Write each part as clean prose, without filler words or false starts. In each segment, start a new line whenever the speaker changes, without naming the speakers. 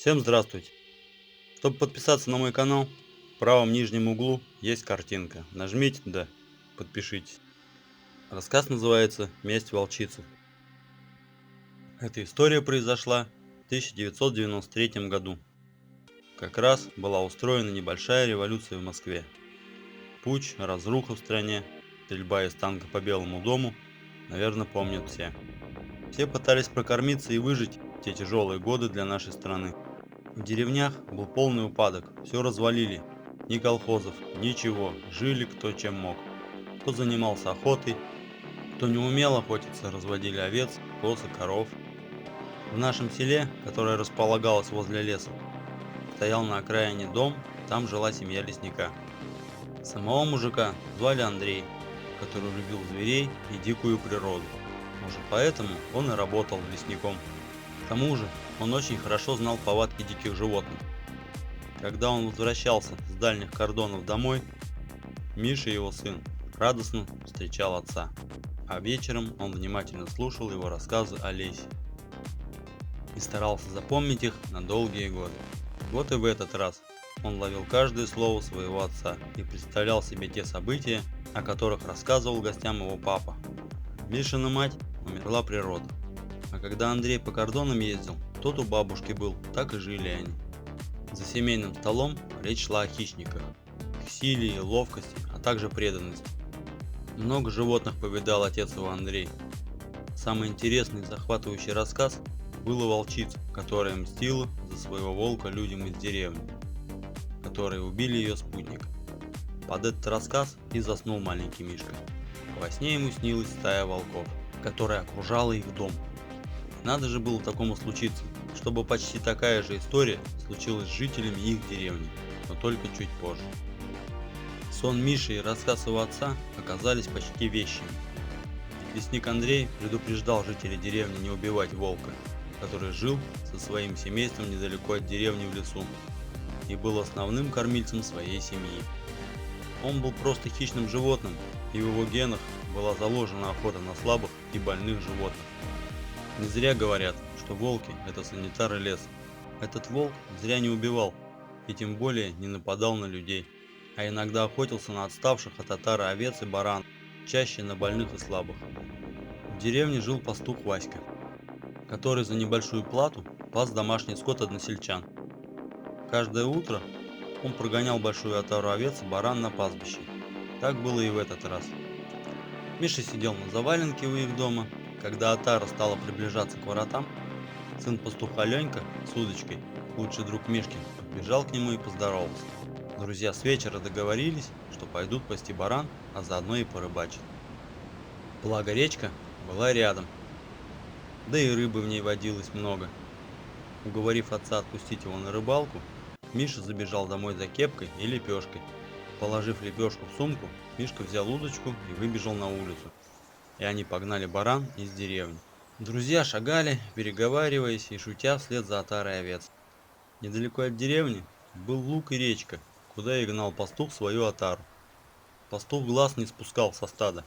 Всем здравствуйте! Чтобы подписаться на мой канал, в правом нижнем углу есть картинка. Нажмите туда, подпишитесь. Рассказ называется «Месть волчицы». Эта история произошла в 1993 году. Как раз была устроена небольшая революция в Москве. Путч, разруха в стране, стрельба из танка по Белому дому, наверное, помнят все. Все пытались прокормиться и выжить в те тяжелые годы для нашей страны. В деревнях был полный упадок, все развалили. Ни колхозов, ничего, жили кто чем мог. Кто занимался охотой, кто не умел охотиться, разводили овец, коз и коров. В нашем селе, которое располагалось возле леса, стоял на окраине дом, там жила семья лесника. Самого мужика звали Андрей, который любил зверей и дикую природу. Может, поэтому он и работал лесником. К тому же он очень хорошо знал повадки диких животных. Когда он возвращался с дальних кордонов домой, Миша, его сын, радостно встречал отца, а вечером он внимательно слушал его рассказы о лесе и старался запомнить их на долгие годы. Вот и в этот раз он ловил каждое слово своего отца и представлял себе те события, о которых рассказывал гостям его папа. Мишина мать умерла при родах, а когда Андрей по кордонам ездил, тот у бабушки был, так и жили они. За семейным столом речь шла о хищниках, их силе и ловкости, а также преданности. Много животных повидал отец его Андрей. Самый интересный и захватывающий рассказ был о волчице, которая мстила за своего волка людям из деревни, которые убили ее спутника. Под этот рассказ и заснул маленький Мишка. Во сне ему снилась стая волков, которая окружала их дом. Надо же было такому случиться, чтобы почти такая же история случилась с жителями их деревни, но только чуть позже. Сон Миши и рассказ его отца оказались почти вещими. Лесник Андрей предупреждал жителей деревни не убивать волка, который жил со своим семейством недалеко от деревни в лесу и был основным кормильцем своей семьи. Он был просто хищным животным, и в его генах была заложена охота на слабых и больных животных. Не зря говорят, что волки – это санитары леса. Этот волк зря не убивал, и тем более не нападал на людей, а иногда охотился на отставших от отары овец и баран, чаще на больных и слабых. В деревне жил пастух Васька, который за небольшую плату пас домашний скот односельчан. Каждое утро он прогонял большую отару овец и баран на пастбище. Так было и в этот раз. Миша сидел на заваленке у их дома. Когда отара стала приближаться к воротам, сын пастуха Ленька с удочкой, лучший друг Мишки, подбежал к нему и поздоровался. Друзья с вечера договорились, что пойдут пасти баран, а заодно и порыбачить. Благо речка была рядом, да и рыбы в ней водилось много. Уговорив отца отпустить его на рыбалку, Миша забежал домой за кепкой и лепешкой. Положив лепешку в сумку, Мишка взял удочку и выбежал на улицу. И они погнали баран из деревни. Друзья шагали, переговариваясь и шутя вслед за отарой овец. Недалеко от деревни был луг и речка, куда и гнал пастух свою отару. Пастух глаз не спускал со стада,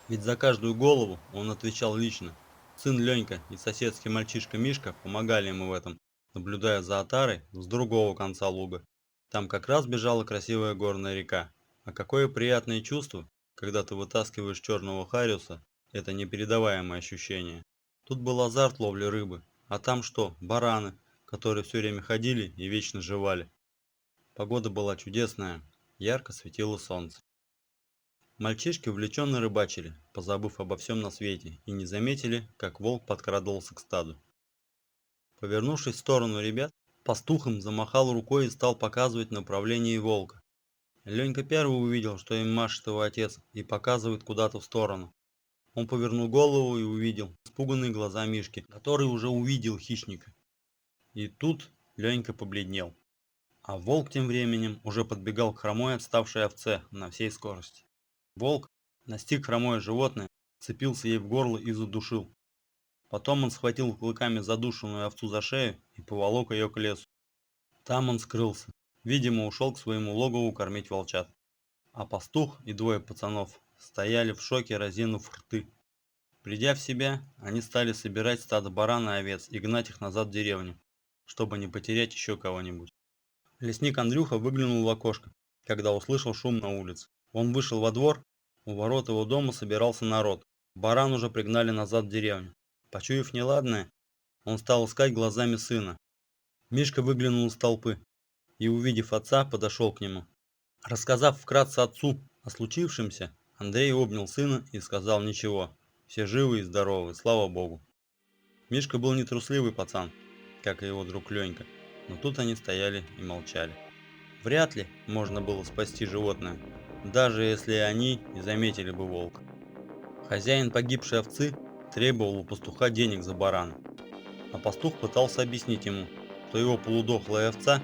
ведь за каждую голову он отвечал лично. Сын Ленька и соседский мальчишка Мишка помогали ему в этом, наблюдая за отарой с другого конца луга. Там как раз бежала красивая горная река. А какое приятное чувство, когда ты вытаскиваешь черного хариуса, это непередаваемое ощущение. Тут был азарт ловли рыбы, а там что, бараны, которые все время ходили и вечно жевали. Погода была чудесная, ярко светило солнце. Мальчишки увлеченно рыбачили, позабыв обо всем на свете, и не заметили, как волк подкрадывался к стаду. Повернувшись в сторону ребят, пастух им замахал рукой и стал показывать направление волка. Ленька первый увидел, что им машет его отец, и показывает куда-то в сторону. Он повернул голову и увидел испуганные глаза Мишки, который уже увидел хищника. И тут Ленька побледнел. А волк тем временем уже подбегал к хромой отставшей овце на всей скорости. Волк настиг хромое животное, цепился ей в горло и задушил. Потом он схватил клыками задушенную овцу за шею и поволок ее к лесу. Там он скрылся. Видимо, ушел к своему логову кормить волчат. А пастух и двое пацанов стояли в шоке, разинув рты. Придя в себя, они стали собирать стадо баран и овец и гнать их назад в деревню. чтобы не потерять еще кого-нибудь. Лесник Андрюха выглянул в окошко, когда услышал шум на улице. Он вышел во двор, у ворот его дома собирался народ. Баран уже пригнали назад в деревню. Почуяв неладное, он стал искать глазами сына. Мишка выглянул из толпы и, увидев отца, подошел к нему. Рассказав вкратце отцу о случившемся, Андрей обнял сына и сказал: «Ничего, все живы и здоровы, слава богу». Мишка был нетрусливый пацан, как и его друг Ленька, но тут они стояли и молчали. Вряд ли можно было спасти животное, даже если они и заметили бы волка. Хозяин погибшей овцы требовал у пастуха денег за барана, а пастух пытался объяснить ему, что его полудохлая овца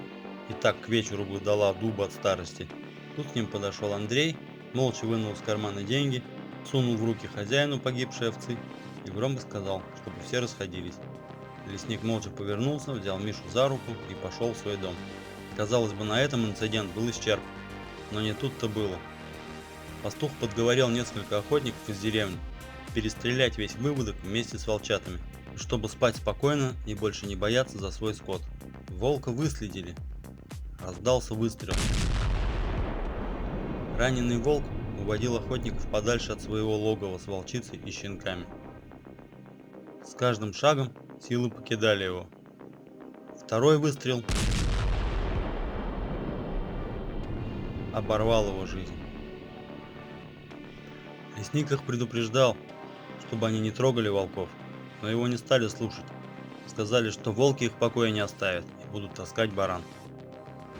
и так к вечеру бы дала дуба от старости. Тут к ним подошел Андрей, молча вынул из кармана деньги, сунул в руки хозяину погибшей овцы и громко сказал, чтобы все расходились. Лесник молча повернулся, взял Мишу за руку и пошел в свой дом. Казалось бы, на этом инцидент был исчерпан, но не тут-то было. Пастух подговорил несколько охотников из деревни перестрелять весь выводок вместе с волчатами, чтобы спать спокойно и больше не бояться за свой скот. Волка выследили. Раздался выстрел. Раненый волк уводил охотников подальше от своего логова с волчицей и щенками. С каждым шагом силы покидали его. Второй выстрел оборвал его жизнь. Лесник их предупреждал, чтобы они не трогали волков, но его не стали слушать. Сказали, что волки их в покое не оставят и будут таскать баран.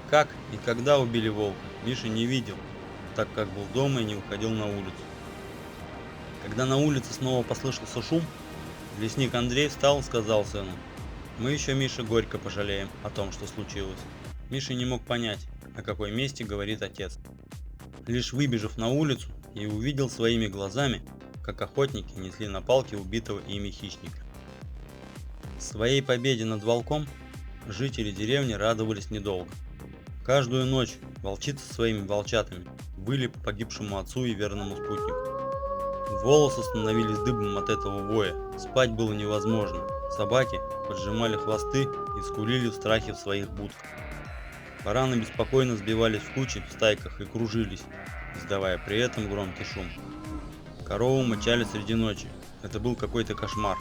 Как и когда убили волка, Миша не видел, так как был дома и не выходил на улицу. Когда на улице снова послышался шум, лесник Андрей встал и сказал сыну: «Мы еще, Миша, горько пожалеем о том, что случилось». Миша не мог понять, о какой мести говорит отец. Лишь выбежав на улицу и увидел своими глазами, как охотники несли на палке убитого ими хищника. Своей победе над волком жители деревни радовались недолго. Каждую ночь волчицы со своими волчатами выли по погибшему отцу и верному спутнику. Волосы становились дыбом от этого воя, спать было невозможно. Собаки поджимали хвосты и скулили в страхе в своих будках. Бараны беспокойно сбивались в кучи в стайках и кружились, издавая при этом громкий шум. Коровы мычали среди ночи. Это был какой-то кошмар.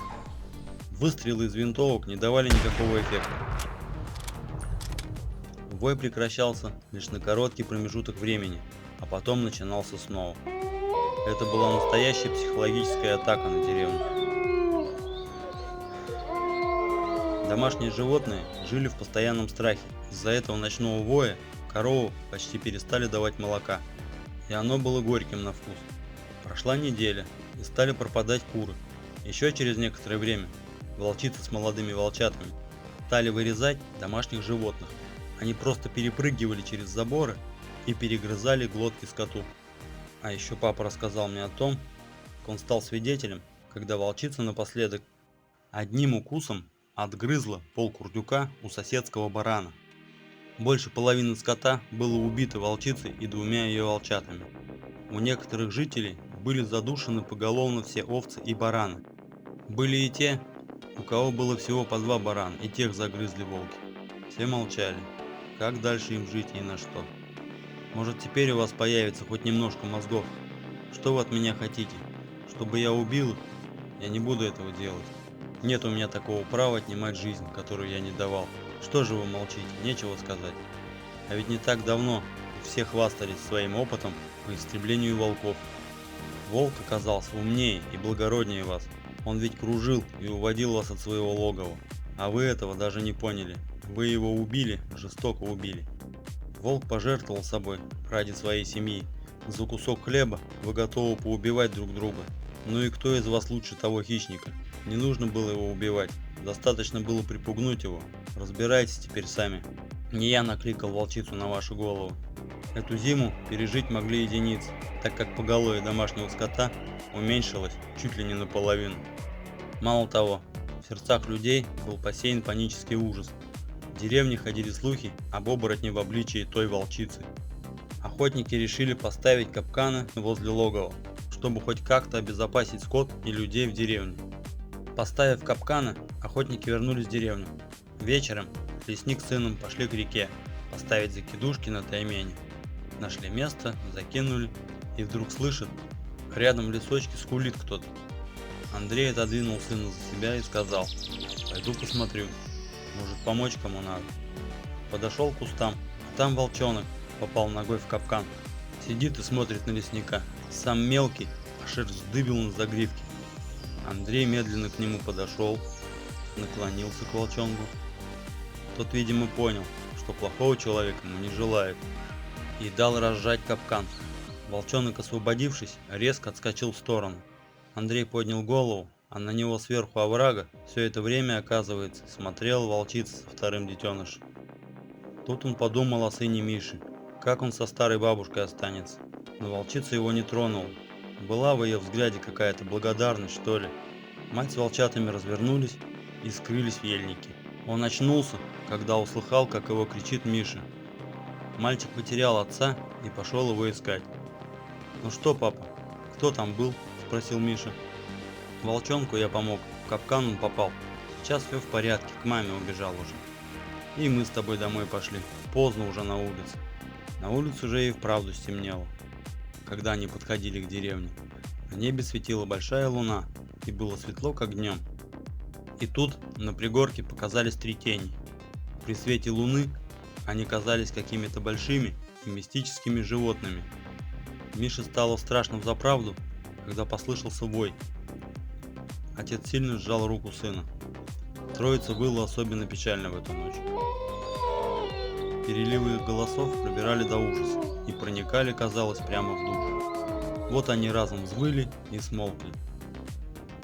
Выстрелы из винтовок не давали никакого эффекта. Вой прекращался лишь на короткий промежуток времени, а потом начинался снова. Это была настоящая психологическая атака на деревню. Домашние животные жили в постоянном страхе. Из-за этого ночного воя коровы почти перестали давать молока, и оно было горьким на вкус. Прошла неделя, и стали пропадать куры. Еще через некоторое время волчицы с молодыми волчатами стали вырезать домашних животных. Они просто перепрыгивали через заборы и перегрызали глотки скоту. А еще папа рассказал мне о том, как он стал свидетелем, когда волчица напоследок одним укусом отгрызла полкурдюка у соседского барана. Больше половины скота было убито волчицей и двумя ее волчатами. У некоторых жителей были задушены поголовно все овцы и бараны. Были и те, у кого было всего по 2 барана, и тех загрызли волки. Все молчали. Как дальше им жить и на что? Может, теперь у вас появится хоть немножко мозгов? Что вы от меня хотите? Чтобы я убил их? Я не буду этого делать. Нет у меня такого права отнимать жизнь, которую я не давал. Что же вы молчите? Нечего сказать. А ведь не так давно все хвастались своим опытом по истреблению волков. Волк оказался умнее и благороднее вас. Он ведь кружил и уводил вас от своего логова. А вы этого даже не поняли. Вы его убили, жестоко убили. Волк пожертвовал собой ради своей семьи. За кусок хлеба вы готовы поубивать друг друга. Ну и кто из вас лучше того хищника? Не нужно было его убивать. Достаточно было припугнуть его. Разбирайтесь теперь сами. Не я накликал волчицу на вашу голову. Эту зиму пережить могли единицы, так как поголовье домашнего скота уменьшилось чуть ли не наполовину. Мало того, в сердцах людей был посеян панический ужас. В деревне ходили слухи об оборотне в обличии той волчицы. Охотники решили поставить капканы возле логова, чтобы хоть как-то обезопасить скот и людей в деревне. Поставив капканы, охотники вернулись в деревню. Вечером Лесник с сыном пошли к реке поставить закидушки на таймене. Нашли место, закинули, и вдруг слышит, рядом в лесочке скулит кто-то. Андрей отодвинул сына за себя и сказал: «Пойду посмотрю, может, помочь кому надо». Подошел к кустам, а там волчонок попал ногой в капкан. Сидит и смотрит на лесника, сам мелкий, а шерсть вздыбил на загривке. Андрей медленно к нему подошел, наклонился к волчонку. Тот, видимо, понял, что плохого человека ему не желает, и дал разжать капкан. Волчонок, освободившись, резко отскочил в сторону. Андрей поднял голову, а на него сверху оврага все это время, оказывается, смотрел волчица со вторым детенышем. Тут он подумал о сыне Миши, как он со старой бабушкой останется. Но волчица его не тронула. Была в ее взгляде какая-то благодарность, что ли. Мать с волчатами развернулись и скрылись в ельнике. Он очнулся, когда услыхал, как его кричит Миша. Мальчик потерял отца и пошел его искать. «Ну что, папа, кто там был?» – спросил Миша. «Волчонку я помог, в капкан он попал. Сейчас все в порядке, к маме убежал уже. И мы с тобой домой пошли, поздно уже на улице». На улице уже и вправду стемнело. Когда они подходили к деревне, в небе светила большая луна, и было светло, как днем. И тут на пригорке показались три тени. При свете луны они казались какими-то большими и мистическими животными. Мише стало страшно взаправду, когда послышался вой. Отец сильно сжал руку сына. Троица выла особенно печально в эту ночь. Переливы их голосов пробирали до ужаса и проникали, казалось, прямо в душу. Вот они разом взвыли и смолкли.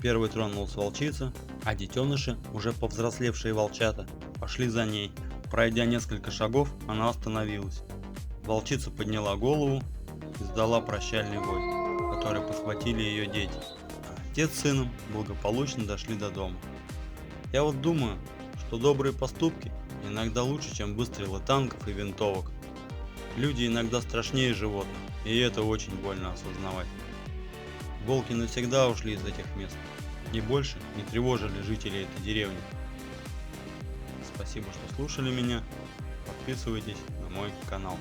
Первой тронулась волчица, а детеныши, уже повзрослевшие волчата, пошли за ней. Пройдя несколько шагов, она остановилась. Волчица подняла голову и издала прощальный вой, который подхватили ее дети. А отец с сыном благополучно дошли до дома. Я вот думаю, что добрые поступки иногда лучше, чем выстрелы танков и винтовок. Люди иногда страшнее животных, и это очень больно осознавать. Волки навсегда ушли из этих мест и больше не тревожили жителей этой деревни. Спасибо, что слушали меня. Подписывайтесь на мой канал.